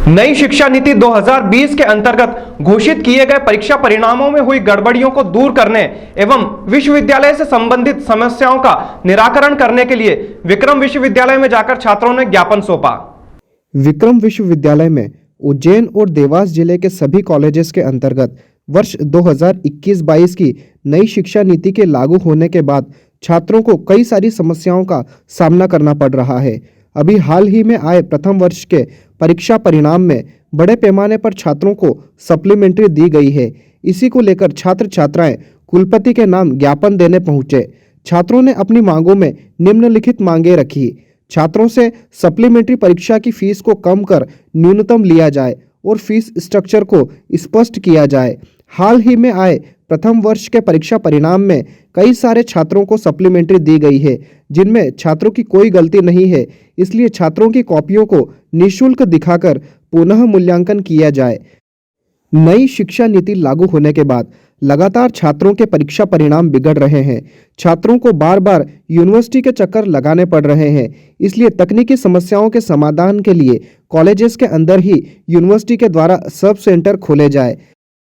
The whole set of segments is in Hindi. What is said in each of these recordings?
नई शिक्षा नीति 2020 के अंतर्गत घोषित किए गए परीक्षा परिणामों में हुई गड़बड़ियों को दूर करने एवं विश्वविद्यालय से संबंधित समस्याओं का निराकरण करने के लिए विक्रम विश्वविद्यालय में जाकर छात्रों ने ज्ञापन सौंपा। विक्रम विश्वविद्यालय में उज्जैन और देवास जिले के सभी कॉलेजेस के अंतर्गत वर्ष 2021-22 की नई शिक्षा नीति के लागू होने के बाद छात्रों को कई सारी समस्याओं का सामना करना पड़ रहा है। अभी हाल ही में आए प्रथम वर्ष के परीक्षा परिणाम में बड़े पैमाने पर छात्रों को सप्लीमेंट्री दी गई है। इसी को लेकर छात्र छात्राएं कुलपति के नाम ज्ञापन देने पहुंचे। छात्रों ने अपनी मांगों में निम्नलिखित मांगे रखी। छात्रों से सप्लीमेंट्री परीक्षा की फीस को कम कर न्यूनतम लिया जाए और फीस स्ट्रक्चर को स्पष्ट किया जाए। हाल ही में आए प्रथम वर्ष के परीक्षा परिणाम में कई सारे छात्रों को सप्लीमेंट्री दी गई है, जिनमें छात्रों की कोई गलती नहीं है। इसलिए छात्रों की कॉपियों को निःशुल्क दिखाकर पुनः मूल्यांकन किया जाए। नई शिक्षा नीति लागू होने के बाद लगातार छात्रों के परीक्षा परिणाम बिगड़ रहे हैं। छात्रों को बार बार यूनिवर्सिटी के चक्कर लगाने पड़ रहे हैं। इसलिए तकनीकी समस्याओं के समाधान के लिए कॉलेजेस के अंदर ही यूनिवर्सिटी के द्वारा सब सेंटर खोले जाए।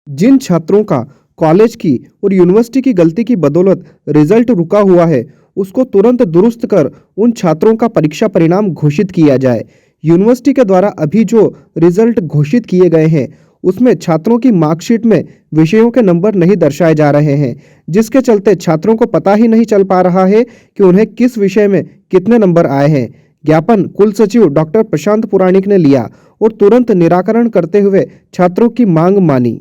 जिन छात्रों का कॉलेज की और यूनिवर्सिटी की गलती की बदौलत रिजल्ट रुका हुआ है, उसको तुरंत दुरुस्त कर उन छात्रों का परीक्षा परिणाम घोषित किया जाए। यूनिवर्सिटी के द्वारा अभी जो रिजल्ट घोषित किए गए हैं, उसमें छात्रों की मार्कशीट में विषयों के नंबर नहीं दर्शाए जा रहे हैं, जिसके चलते छात्रों को पता ही नहीं चल पा रहा है कि उन्हें किस विषय में कितने नंबर आए हैं। ज्ञापन कुल सचिव डॉक्टर प्रशांत पुराणिक ने लिया और तुरंत निराकरण करते हुए छात्रों की मांग मानी।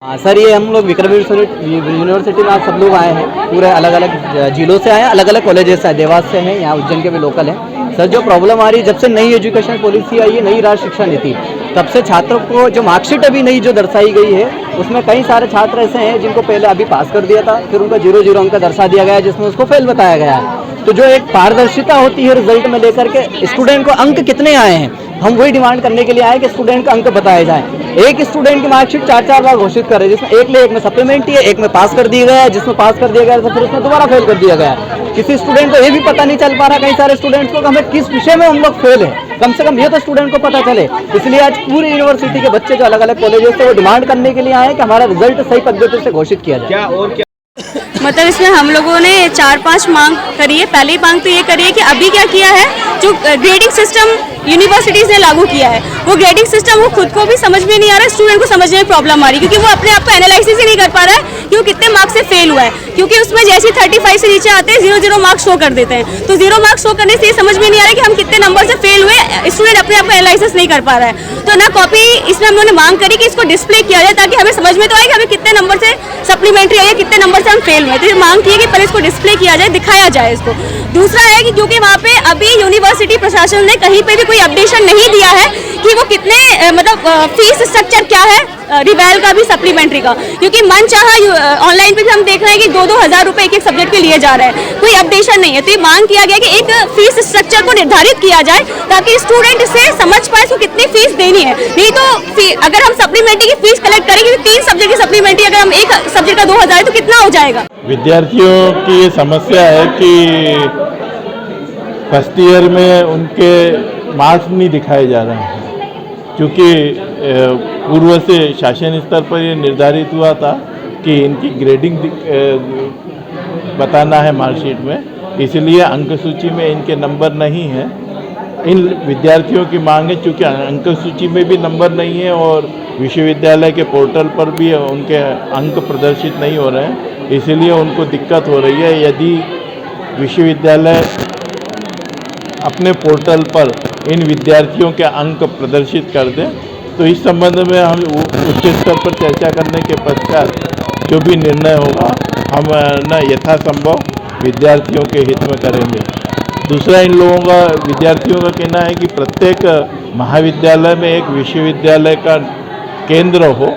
सर, ये हम लोग विक्रम यूनिवर्सिटी में आज सब लोग आए हैं, पूरे अलग अलग जिलों से आए हैं, अलग अलग कॉलेजेस से आए, देवास से हैं, यहाँ उज्जैन के भी लोकल हैं। सर, जो प्रॉब्लम आ रही है, जब से नई एजुकेशन पॉलिसी आई है, नई राष्ट्रीय शिक्षा नीति, तब से छात्रों को जो मार्कशीट अभी नई जो दर्शाई गई है, उसमें कई सारे छात्र ऐसे हैं जिनको पहले अभी पास कर दिया था, फिर उनका 0-0 अंक दर्शा दिया गया, जिसमें उसको फेल बताया गया है। तो जो एक पारदर्शिता होती है रिजल्ट में लेकर के स्टूडेंट को अंक कितने आए हैं, हम वही डिमांड करने के लिए आए कि स्टूडेंट का अंक बताया जाए। एक स्टूडेंट की मार्कशीट 4-4 बार घोषित कर रहे हैं, जिसमें एक में सप्लीमेंट्री है, एक में पास कर दिया गया है, जिसमें पास कर दिया गया है फिर उसमें दोबारा फेल कर दिया गया है। किसी स्टूडेंट को ये भी पता नहीं चल पा रहा, कई सारे स्टूडेंट्स को, हमें किस विषय में हम लोग फेल हैं, कम से कम ये तो स्टूडेंट को पता चले। इसलिए आज पूरी यूनिवर्सिटी के बच्चे जो अलग अलग कॉलेजेस से वो डिमांड करने के लिए आए कि हमारा रिजल्ट सही पद्धति से घोषित किया जाए। मतलब इसमें हम लोगों ने 4-5 मांग करी है। पहली मांग तो ये करी है कि अभी क्या किया है, जो ग्रेडिंग सिस्टम यूनिवर्सिटीज ने लागू किया है, वो ग्रेडिंग सिस्टम वो खुद को भी समझ में नहीं आ रहा है, स्टूडेंट को समझने में प्रॉब्लम आ रही है, क्योंकि वो अपने आप को एनालिसिस ही नहीं कर पा रहा है कि वो कितने मार्क्स से फेल हुआ है। क्योंकि उसमें जैसे 35 से नीचे आते हैं 0-0 मार्क्स शो कर देते हैं, तो 0 मार्क्स शो करने से ये समझ में नहीं आ रहा है कि हम कितने नंबर से फेल हुए, स्टूडेंट अपने आप को एनालिसिस नहीं कर पा रहा है। तो ना कॉपी, इसमें हम लोगों ने मांग करी कि इसको डिस्प्ले किया जाए, ताकि हमें समझ में तो आए कि हमें कितने नंबर से सप्लीमेंट्री आई है, कितने नंबर से हम फेल हुए। तो मांग की है कि पहले इसको डिस्प्ले किया जाए, दिखाया जाए इसको। दूसरा है कि क्योंकि वहाँ पे अभी यूनिवर्सिटी प्रशासन ने कहीं पे भी कोई अपडेशन नहीं दिया है कि वो कितने फीस स्ट्रक्चर क्या है रिवेल का भी सप्लीमेंट्री का, क्योंकि मन चाहा ऑनलाइन पे भी हम देख रहे हैं कि 2-2 हज़ार रुपए एक सब्जेक्ट के लिए जा रहे हैं, कोई अपडेशन नहीं है। तो ये मांग किया गया कि एक फीस स्ट्रक्चर को निर्धारित किया जाए, ताकि स्टूडेंट से समझ पाए उसको कितनी फीस देनी है। नहीं तो अगर हम सप्लीमेंट्री की फीस कलेक्ट करेंगे, 3 सब्जेक्ट की सप्लीमेंट्री अगर हम एक सब्जेक्ट का 2,000 तो कितना हो जाएगा। विद्यार्थियों की ये समस्या है कि फर्स्ट ईयर में उनके मार्क्स नहीं दिखाए जा रहे हैं, क्योंकि पूर्व से शासन स्तर पर ये निर्धारित हुआ था कि इनकी ग्रेडिंग बताना है मार्कशीट में, इसलिए अंक सूची में इनके नंबर नहीं हैं। इन विद्यार्थियों की मांग है, चूँकि अंक सूची में भी नंबर नहीं है और विश्वविद्यालय के पोर्टल पर भी उनके अंक प्रदर्शित नहीं हो रहे हैं, इसलिए उनको दिक्कत हो रही है। यदि विश्वविद्यालय अपने पोर्टल पर इन विद्यार्थियों के अंक प्रदर्शित कर दें, तो इस संबंध में हम उच्च स्तर पर चर्चा करने के पश्चात जो भी निर्णय होगा हम न यथासंभव विद्यार्थियों के हित में करेंगे। दूसरा, इन लोगों का, विद्यार्थियों का कहना है कि प्रत्येक महाविद्यालय में एक विश्वविद्यालय का केंद्र हो,